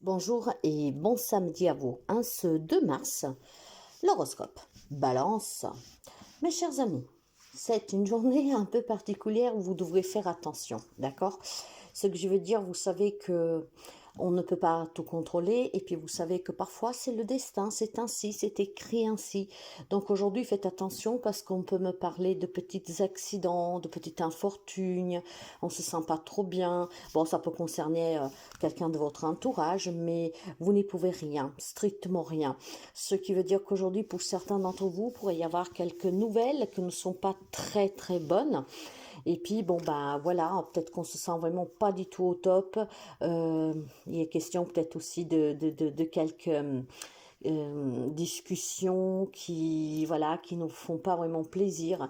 Bonjour et bon samedi à vous. Ce 2 mars, l'horoscope. Balance. Mes chers amis, c'est une journée un peu particulière où vous devrez faire attention, d'accord? Ce que je veux dire, vous savez que on ne peut pas tout contrôler et puis vous savez que parfois c'est le destin, c'est ainsi, c'est écrit ainsi. Donc aujourd'hui, faites attention parce qu'on peut me parler de petits accidents, de petites infortunes, on se sent pas trop bien. Bon, ça peut concerner quelqu'un de votre entourage, mais vous n'y pouvez rien, strictement rien. Ce qui veut dire qu'aujourd'hui, pour certains d'entre vous, il pourrait y avoir quelques nouvelles qui ne sont pas très très bonnes. Et puis, bon, ben voilà, peut-être qu'on se sent vraiment pas du tout au top. Il est question peut-être aussi de quelques discussions qui, voilà, qui nous font pas vraiment plaisir.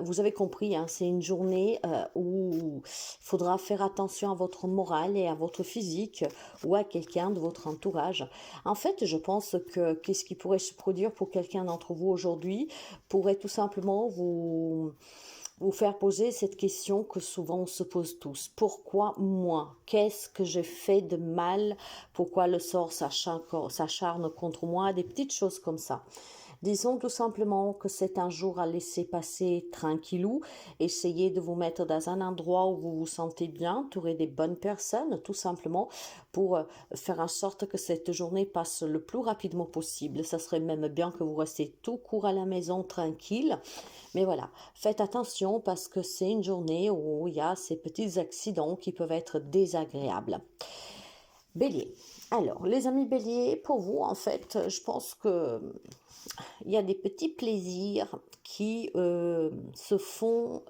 Vous avez compris, hein, c'est une journée où il faudra faire attention à votre morale et à votre physique ou à quelqu'un de votre entourage. En fait, je pense que qu'est-ce qui pourrait se produire pour quelqu'un d'entre vous aujourd'hui pourrait tout simplement vous faire poser cette question que souvent on se pose tous. Pourquoi moi? Qu'est-ce que j'ai fait de mal? Pourquoi le sort s'acharne contre moi? Des petites choses comme ça. Disons tout simplement que c'est un jour à laisser passer tranquillou. Essayez de vous mettre dans un endroit où vous vous sentez bien, entouré des bonnes personnes, tout simplement pour faire en sorte que cette journée passe le plus rapidement possible. Ça serait même bien que vous restiez tout court à la maison, tranquille. Mais voilà, faites attention parce que c'est une journée où il y a ces petits accidents qui peuvent être désagréables. Bélier. Alors, les amis béliers, pour vous, en fait, je pense que il y a des petits plaisirs qui se font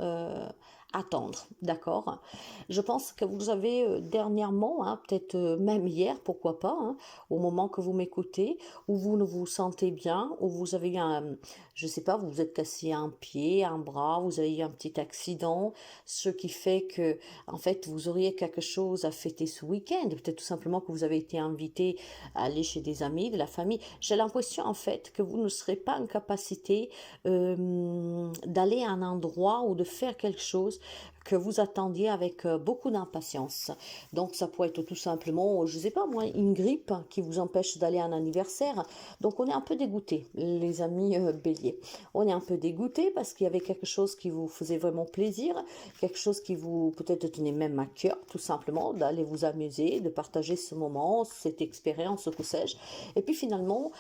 attendre, d'accord? Je pense que vous avez dernièrement, hein, peut-être même hier, pourquoi pas, hein, au moment que vous m'écoutez, où vous ne vous sentez bien, où vous avez eu un, je sais pas, vous vous êtes cassé un pied, un bras, vous avez eu un petit accident, ce qui fait que, en fait, vous auriez quelque chose à fêter ce week-end, peut-être tout simplement que vous avez été invité à aller chez des amis, de la famille. J'ai l'impression, en fait, que vous ne serez pas en capacité d'aller à un endroit ou de faire quelque chose que vous attendiez avec beaucoup d'impatience. Donc ça pourrait être tout simplement, je sais pas moi, une grippe qui vous empêche d'aller à un anniversaire. Donc on est un peu dégoûté, les amis béliers. On est un peu dégoûté parce qu'il y avait quelque chose qui vous faisait vraiment plaisir, quelque chose qui vous peut-être tenait même à cœur, tout simplement, d'aller vous amuser, de partager ce moment, cette expérience, que sais-je. Et puis finalement,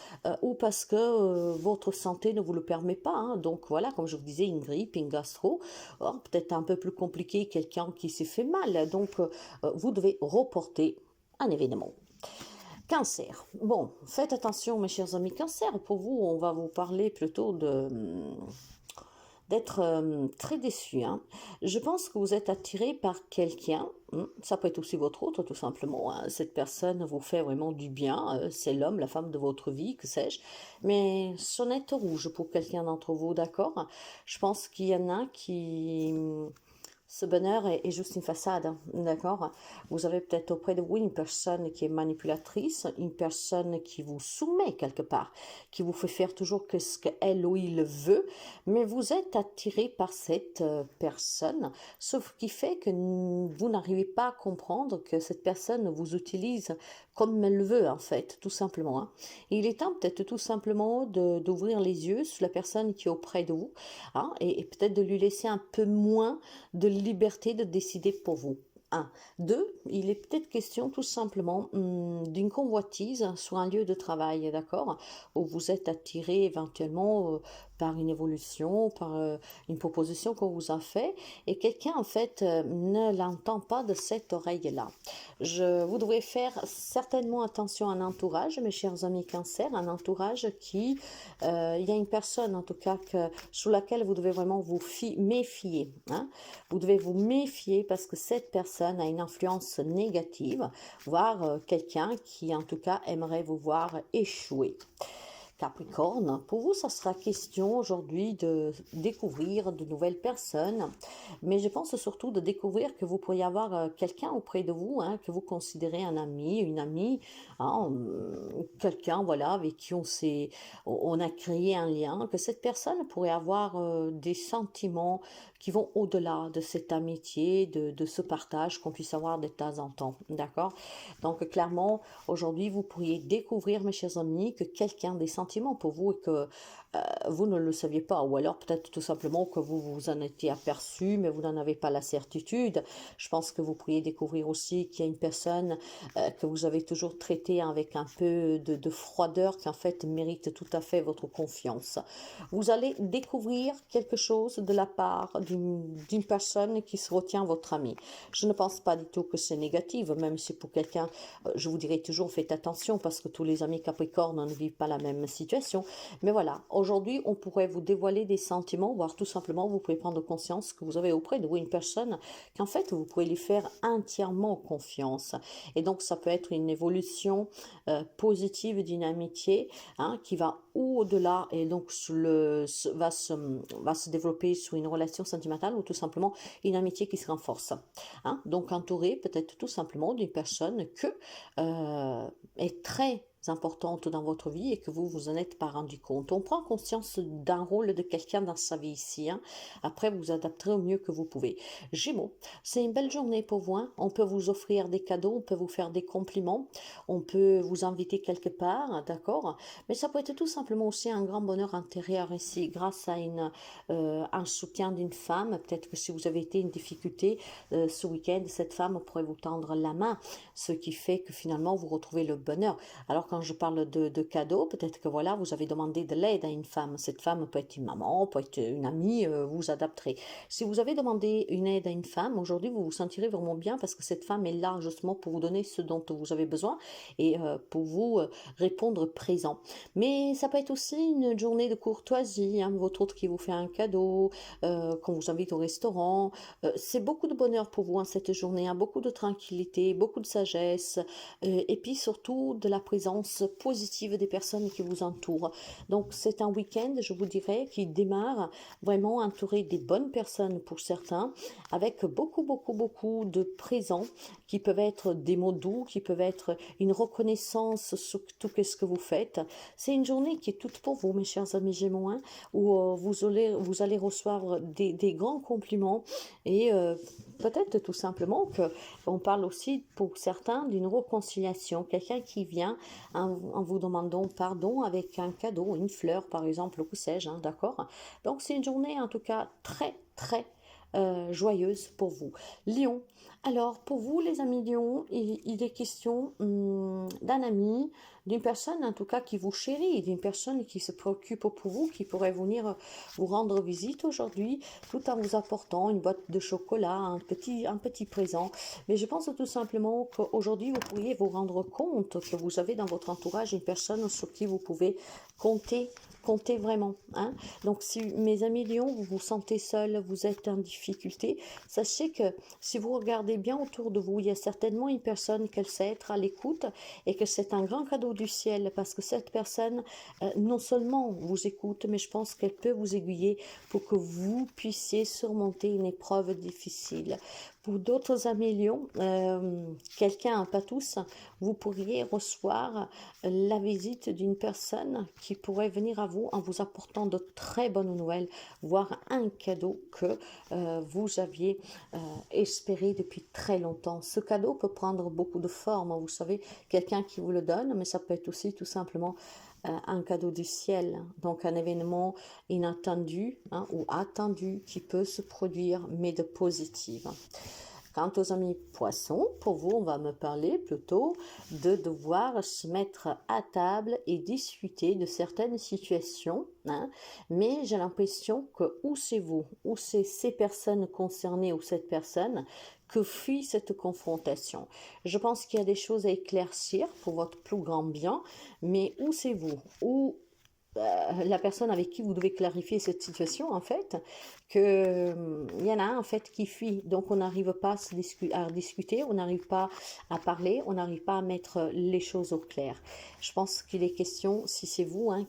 ou parce que votre santé ne vous le permet pas. Hein. Donc voilà, comme je vous disais, une grippe, une gastro, peut-être un peu plus compliqué, quelqu'un qui s'est fait mal. Donc vous devez reporter un événement. Cancer. Bon, faites attention mes chers amis. Cancer, pour vous, on va vous parler plutôt de d'être très déçu. Hein. Je pense que vous êtes attiré par quelqu'un, ça peut être aussi votre autre tout simplement, hein. Cette personne vous fait vraiment du bien, c'est l'homme, la femme de votre vie, que sais-je, mais sonnette rouge pour quelqu'un d'entre vous, d'accord? Je pense qu'il y en a qui ce bonheur est juste une façade, hein, d'accord? Vous avez peut-être auprès de vous une personne qui est manipulatrice, une personne qui vous soumet quelque part, qui vous fait faire toujours que ce qu'elle ou il veut, mais vous êtes attiré par cette personne, sauf qui fait que vous n'arrivez pas à comprendre que cette personne vous utilise comme elle le veut, en fait, tout simplement. Hein. Et il est temps peut-être tout simplement d'ouvrir les yeux sur la personne qui est auprès de vous, hein, et peut-être de lui laisser un peu moins de liberté de décider pour vous. Un. Deux, il est peut-être question tout simplement d'une convoitise sur un lieu de travail, d'accord, où vous êtes attiré éventuellement par une évolution, par une proposition qu'on vous a fait, et quelqu'un en fait ne l'entend pas de cette oreille-là. Vous devrez faire certainement attention à un entourage, mes chers amis cancer, un entourage qui, il y a une personne en tout cas sous laquelle vous devez vraiment vous méfier. Hein. Vous devez vous méfier parce que cette personne a une influence négative, voire quelqu'un qui en tout cas aimerait vous voir échouer. Capricorne, pour vous, ça sera question aujourd'hui de découvrir de nouvelles personnes, mais je pense surtout de découvrir que vous pourriez avoir quelqu'un auprès de vous, hein, que vous considérez un ami, une amie, hein, quelqu'un voilà avec qui on a créé un lien, que cette personne pourrait avoir des sentiments qui vont au-delà de cette amitié, de ce partage qu'on puisse avoir de temps en temps, d'accord? Donc clairement, aujourd'hui, vous pourriez découvrir, mes chers amis, que quelqu'un a des sentiments pour vous et que vous ne le saviez pas, ou alors peut-être tout simplement que vous vous en étiez aperçu, mais vous n'en avez pas la certitude. Je pense que vous pourriez découvrir aussi qu'il y a une personne que vous avez toujours traitée avec un peu de froideur, qui en fait mérite tout à fait votre confiance. Vous allez découvrir quelque chose de la part d'une personne qui se retient votre ami. Je ne pense pas du tout que c'est négatif, même si pour quelqu'un, je vous dirais toujours, faites attention parce que tous les amis Capricorne ne vivent pas la même situation. Mais voilà, aujourd'hui, on pourrait vous dévoiler des sentiments, voire tout simplement, vous pouvez prendre conscience que vous avez auprès de vous une personne qu'en fait, vous pouvez lui faire entièrement confiance. Et donc, ça peut être une évolution positive d'une amitié hein, qui va au-delà et donc va se développer sur une relation sentimentale ou tout simplement une amitié qui se renforce. Hein. Donc, entouré peut-être tout simplement d'une personne que est très importante dans votre vie et que vous vous en êtes pas rendu compte. On prend conscience d'un rôle de quelqu'un dans sa vie ici. Hein. Après, vous adapterez au mieux que vous pouvez. Gémeaux, c'est une belle journée pour vous. Hein. On peut vous offrir des cadeaux, on peut vous faire des compliments, on peut vous inviter quelque part, d'accord? Mais ça peut être tout simplement aussi un grand bonheur intérieur ici, grâce à un soutien d'une femme. Peut-être que si vous avez été une difficulté ce week-end, cette femme pourrait vous tendre la main, ce qui fait que finalement vous retrouvez le bonheur. Alors quand je parle de cadeaux, peut-être que voilà, vous avez demandé de l'aide à une femme. Cette femme peut être une maman, peut être une amie, vous adapterez. Si vous avez demandé une aide à une femme, aujourd'hui vous vous sentirez vraiment bien parce que cette femme est là justement pour vous donner ce dont vous avez besoin et pour vous répondre présent. Mais ça peut être aussi une journée de courtoisie, hein, votre autre qui vous fait un cadeau, qu'on vous invite au restaurant. C'est beaucoup de bonheur pour vous hein, cette journée, hein, beaucoup de tranquillité, beaucoup de sagesse et puis surtout de la présence positive des personnes qui vous entourent. Donc c'est un week-end, je vous dirais, qui démarre vraiment entouré des bonnes personnes pour certains, avec beaucoup de présents qui peuvent être des mots doux, qui peuvent être une reconnaissance sur tout ce que vous faites. C'est une journée qui est toute pour vous, mes chers amis Gémeaux, hein, où vous allez recevoir des grands compliments et peut-être tout simplement que on parle aussi pour certains d'une réconciliation, quelqu'un qui vient en vous demandant pardon avec un cadeau, une fleur par exemple, ou que sais-je, hein, d'accord? Donc c'est une journée en tout cas très joyeuse pour vous. Lion, alors pour vous les amis Lion, il est question d'un ami, d'une personne en tout cas qui vous chérit, d'une personne qui se préoccupe pour vous, qui pourrait venir vous rendre visite aujourd'hui, tout en vous apportant une boîte de chocolat, un petit présent. Mais je pense tout simplement qu'aujourd'hui, vous pourriez vous rendre compte que vous avez dans votre entourage une personne sur qui vous pouvez compter vraiment. Hein. Donc, si mes amis Lions, vous vous sentez seul, vous êtes en difficulté, sachez que si vous regardez bien autour de vous, il y a certainement une personne qu'elle sait être à l'écoute et que c'est un grand cadeau du ciel parce que cette personne, non seulement vous écoute, mais je pense qu'elle peut vous aiguiller pour que vous puissiez surmonter une épreuve difficile. Pour d'autres amis Lions, quelqu'un, pas tous, vous pourriez recevoir la visite d'une personne qui pourrait venir à vous en vous apportant de très bonnes nouvelles, voire un cadeau que vous aviez espéré depuis très longtemps. Ce cadeau peut prendre beaucoup de formes, vous savez, quelqu'un qui vous le donne, mais ça peut être aussi tout simplement un cadeau du ciel, donc un événement inattendu hein, ou attendu qui peut se produire, mais de positif. Quant aux amis poissons, pour vous, on va me parler plutôt de devoir se mettre à table et discuter de certaines situations. Hein, mais j'ai l'impression que ou c'est vous, ou c'est ces personnes concernées ou cette personne que fuit cette confrontation. Je pense qu'il y a des choses à éclaircir pour votre plus grand bien, mais où c'est vous, ou la personne avec qui vous devez clarifier cette situation en fait, que il y en a un en fait qui fuit, donc on n'arrive pas à discuter, on n'arrive pas à parler, on n'arrive pas à mettre les choses au clair. Je pense qu'il est question, si c'est vous hein,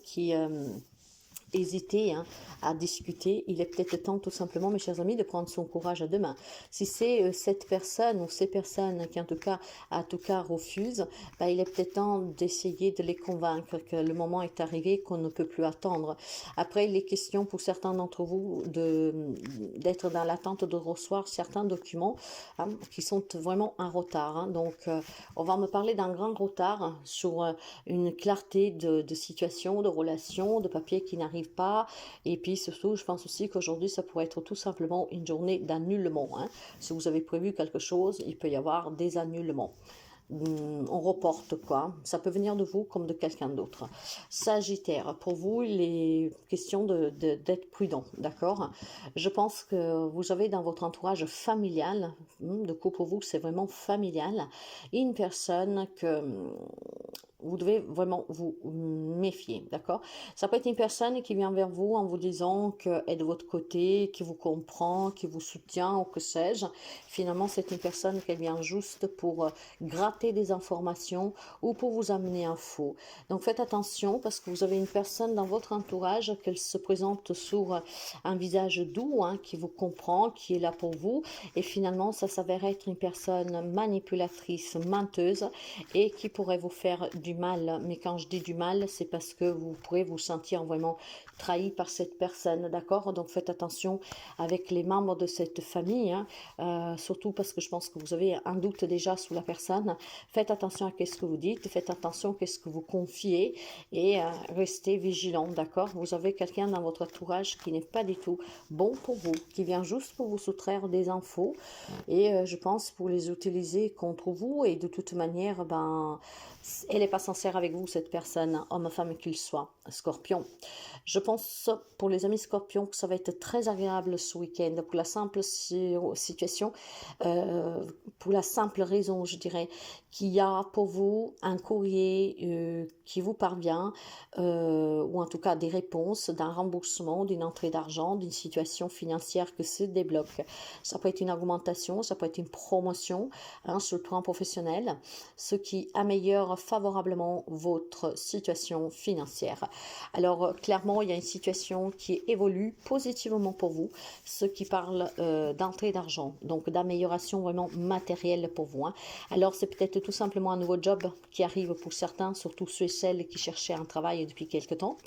hésiter à discuter, il est peut-être temps tout simplement, mes chers amis, de prendre son courage à deux mains. Si c'est cette personne ou ces personnes qui en tout cas refusent, ben, il est peut-être temps d'essayer de les convaincre que le moment est arrivé, qu'on ne peut plus attendre. Après, il est question pour certains d'entre vous d'être dans l'attente de recevoir certains documents qui sont vraiment en retard. Donc, on va me parler d'un grand retard sur une clarté de situation, de relation, de papier qui n'arrive pas. Et puis surtout, je pense aussi qu'aujourd'hui, ça pourrait être tout simplement une journée d'annulement. Si vous avez prévu quelque chose, il peut y avoir des annulements. On reporte quoi. Ça peut venir de vous comme de quelqu'un d'autre. Sagittaire, pour vous, il est question d'être prudent, d'accord? Je pense que vous avez dans votre entourage familial, de coup pour vous, c'est vraiment familial, une personne que vous devez vraiment vous méfier, d'accord? Ça peut être une personne qui vient vers vous en vous disant qu'elle est de votre côté, qui vous comprend, qui vous soutient ou que sais-je. Finalement, c'est une personne qui vient juste pour gratter des informations ou pour vous amener un faux. Donc faites attention parce que vous avez une personne dans votre entourage qu'elle se présente sur un visage doux, qui vous comprend, qui est là pour vous. Et finalement, ça s'avère être une personne manipulatrice, menteuse et qui pourrait vous faire du mal. Mais quand je dis du mal, c'est parce que vous pourrez vous sentir vraiment trahi par cette personne, d'accord? Donc faites attention avec les membres de cette famille, surtout parce que je pense que vous avez un doute déjà sur la personne. Faites attention à ce que vous dites, faites attention à ce que vous confiez et restez vigilant, d'accord? Vous avez quelqu'un dans votre entourage qui n'est pas du tout bon pour vous, qui vient juste pour vous soustraire des infos et je pense pour les utiliser contre vous et de toute manière, ben, elle n'est pas sincère avec vous, cette personne, homme, femme qu'il soit. Scorpion. Je pense pour les amis scorpions que ça va être très agréable ce week-end pour la simple situation, pour la simple raison, je dirais, qu'il y a pour vous un courrier qui vous parvient, ou en tout cas des réponses d'un remboursement, d'une entrée d'argent, d'une situation financière que se débloque. Ça peut être une augmentation, ça peut être une promotion sur le plan professionnel, ce qui améliore favorablement votre situation financière. Alors clairement, il y a une situation qui évolue positivement pour vous, ce qui parle d'entrée d'argent, donc d'amélioration vraiment matérielle pour vous. Alors c'est peut-être tout simplement un nouveau job qui arrive pour certains, surtout ceux et celles qui cherchaient un travail depuis quelque temps.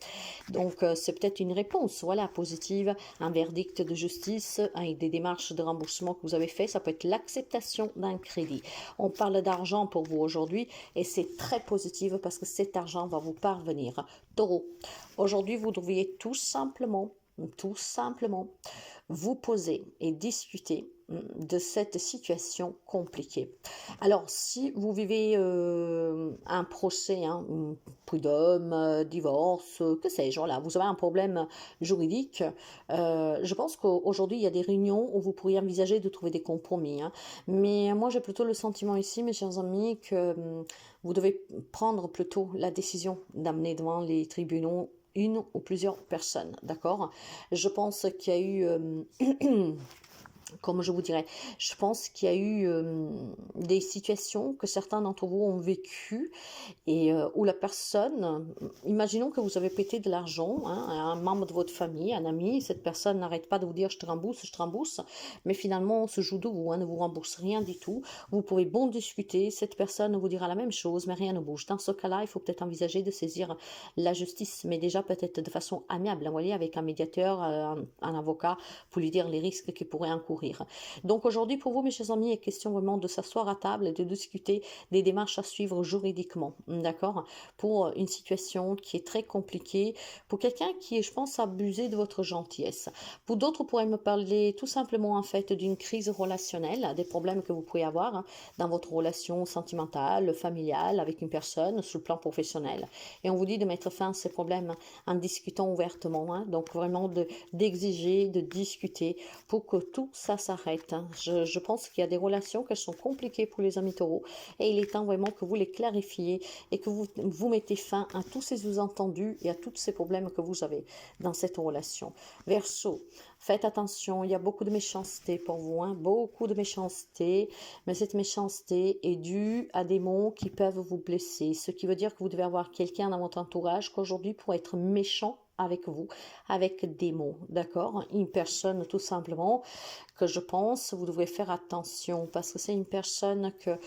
Donc c'est peut-être une réponse, voilà, positive, un verdict de justice avec des démarches de remboursement que vous avez fait. Ça peut être l'acceptation d'un crédit. On parle d'argent pour vous aujourd'hui et c'est très positif parce que cet argent va vous parvenir. Taureau, aujourd'hui vous devriez tout simplement vous poser et discuter de cette situation compliquée. Alors, si vous vivez un procès, prud'homme, divorce, que sais-je, voilà, vous avez un problème juridique, je pense qu'aujourd'hui, il y a des réunions où vous pourriez envisager de trouver des compromis. Mais moi, j'ai plutôt le sentiment ici, mes chers amis, que vous devez prendre plutôt la décision d'amener devant les tribunaux une ou plusieurs personnes, d'accord? Je pense qu'il y a eu comme je vous dirais, je pense qu'il y a eu des situations que certains d'entre vous ont vécues et où la personne, imaginons que vous avez pété de l'argent à un membre de votre famille, un ami, cette personne n'arrête pas de vous dire je te rembourse, mais finalement on se joue de vous, ne vous rembourse rien du tout. Vous pouvez bon discuter, cette personne vous dira la même chose, mais rien ne bouge. Dans ce cas-là, il faut peut-être envisager de saisir la justice, mais déjà peut-être de façon amiable, vous voyez, avec un médiateur, un avocat, pour lui dire les risques qu'il pourrait encourir. Donc aujourd'hui, pour vous, mes chers amis, il est question vraiment de s'asseoir à table et de discuter des démarches à suivre juridiquement, d'accord? Pour une situation qui est très compliquée, pour quelqu'un qui est, je pense, abusé de votre gentillesse. Pour d'autres, vous pourrez me parler tout simplement, en fait, d'une crise relationnelle, des problèmes que vous pouvez avoir dans votre relation sentimentale, familiale, avec une personne, sur le plan professionnel. Et on vous dit de mettre fin à ces problèmes en discutant ouvertement, donc vraiment d'exiger, de discuter pour que tout ça s'arrête. Je pense qu'il y a des relations qui sont compliquées pour les amis taureaux et il est temps vraiment que vous les clarifiez et que vous mettez fin à tous ces sous-entendus et à tous ces problèmes que vous avez dans cette relation. Verseau, faites attention, il y a beaucoup de méchanceté pour vous, beaucoup de méchanceté, mais cette méchanceté est due à des mots qui peuvent vous blesser, ce qui veut dire que vous devez avoir quelqu'un dans votre entourage qu'aujourd'hui pourrait être méchant avec vous, avec des mots, d'accord? Une personne tout simplement que je pense vous devrez faire attention parce que c'est une personne que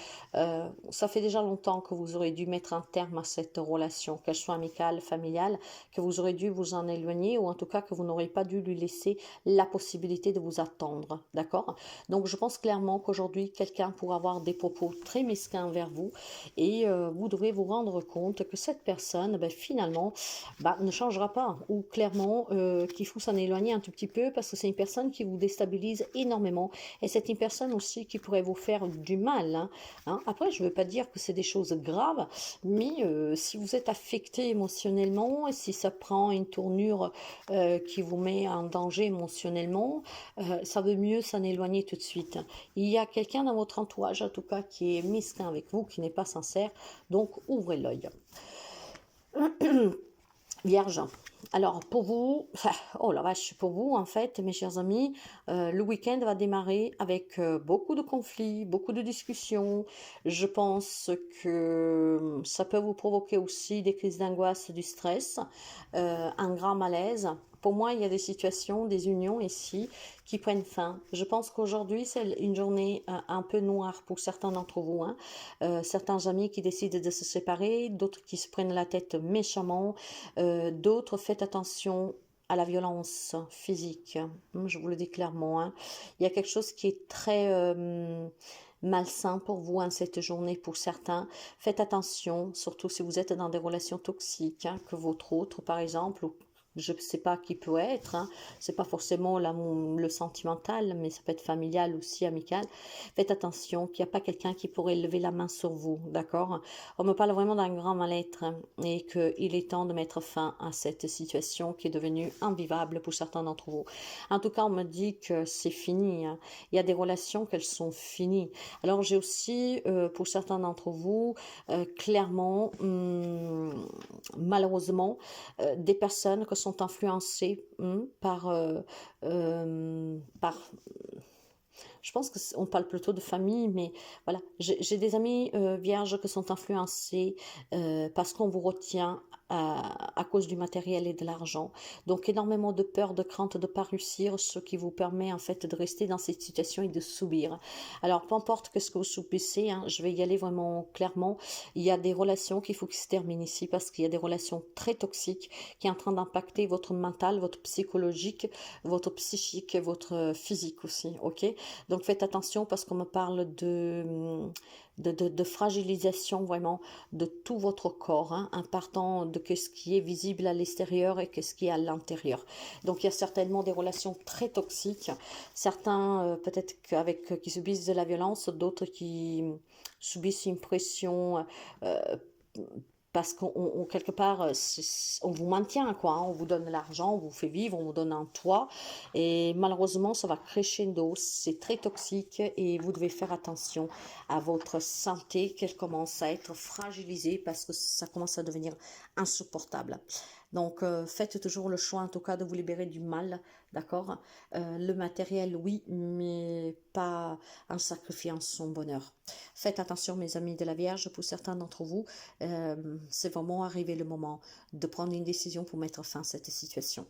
ça fait déjà longtemps que vous aurez dû mettre un terme à cette relation, qu'elle soit amicale, familiale, que vous aurez dû vous en éloigner ou en tout cas que vous n'aurez pas dû lui laisser la possibilité de vous attendre, d'accord? Donc je pense clairement qu'aujourd'hui quelqu'un pourra avoir des propos très mesquins envers vous et vous devrez vous rendre compte que cette personne, ben, finalement, ne changera pas ou clairement qu'il faut s'en éloigner un tout petit peu parce que c'est une personne qui vous déstabilise énormément et c'est une personne aussi qui pourrait vous faire du mal, hein. Après, je ne veux pas dire que c'est des choses graves, mais si vous êtes affecté émotionnellement et si ça prend une tournure qui vous met en danger émotionnellement, ça vaut mieux s'en éloigner tout de suite. Il y a quelqu'un dans votre entourage, en tout cas, qui est mesquin avec vous, qui n'est pas sincère, donc ouvrez l'œil. Vierge. Alors pour vous, oh la vache, pour vous en fait, mes chers amis, le week-end va démarrer avec beaucoup de conflits, beaucoup de discussions. Je pense que ça peut vous provoquer aussi des crises d'angoisse, du stress, un grand malaise. Pour moi, il y a des situations, des unions ici qui prennent fin. Je pense qu'aujourd'hui, c'est une journée un peu noire pour certains d'entre vous, hein. Certains amis qui décident de se séparer, d'autres qui se prennent la tête méchamment, d'autres, faites attention à la violence physique. Je vous le dis clairement, hein. Il y a quelque chose qui est très malsain pour vous en cette journée pour certains. Faites attention, surtout si vous êtes dans des relations toxiques, hein, que votre autre, par exemple, ou je ne sais pas qui peut être, hein. C'est pas forcément le sentimental, mais ça peut être familial aussi, amical. Faites attention qu'il n'y a pas quelqu'un qui pourrait lever la main sur vous, d'accord? On me parle vraiment d'un grand mal-être, hein, et qu'il est temps de mettre fin à cette situation qui est devenue invivable pour certains d'entre vous. En tout cas, on me dit que c'est fini, hein. Il y a des relations qu'elles sont finies. Alors j'ai aussi, pour certains d'entre vous, clairement, malheureusement, des personnes qui sont influencées par je pense qu'on parle plutôt de famille, mais voilà, j'ai des amis vierges qui sont influencés parce qu'on vous retient à cause du matériel et de l'argent. Donc énormément de peur, de crainte de ne pas réussir, ce qui vous permet en fait de rester dans cette situation et de subir. Alors peu importe ce que vous subissez, hein, je vais y aller vraiment clairement. Il y a des relations qu'il faut qu'ils se terminent ici parce qu'il y a des relations très toxiques qui sont en train d'impacter votre mental, votre psychologique, votre psychique, votre physique aussi, ok? Donc faites attention parce qu'on me parle de fragilisation vraiment de tout votre corps, hein, en partant de ce qui est visible à l'extérieur et ce qui est à l'intérieur. Donc il y a certainement des relations très toxiques, certains peut-être qui subissent de la violence, d'autres qui subissent une pression parce qu'on quelque part on vous maintient quoi, hein, on vous donne l'argent, on vous fait vivre, on vous donne un toit et malheureusement ça va crescendo, c'est très toxique et vous devez faire attention à votre santé qu'elle commence à être fragilisée parce que ça commence à devenir insupportable. Donc faites toujours le choix en tout cas de vous libérer du mal, d'accord? Le matériel oui, mais pas en sacrifiant son bonheur. Faites attention mes amis de la Vierge, pour certains d'entre vous, c'est vraiment arrivé le moment de prendre une décision pour mettre fin à cette situation.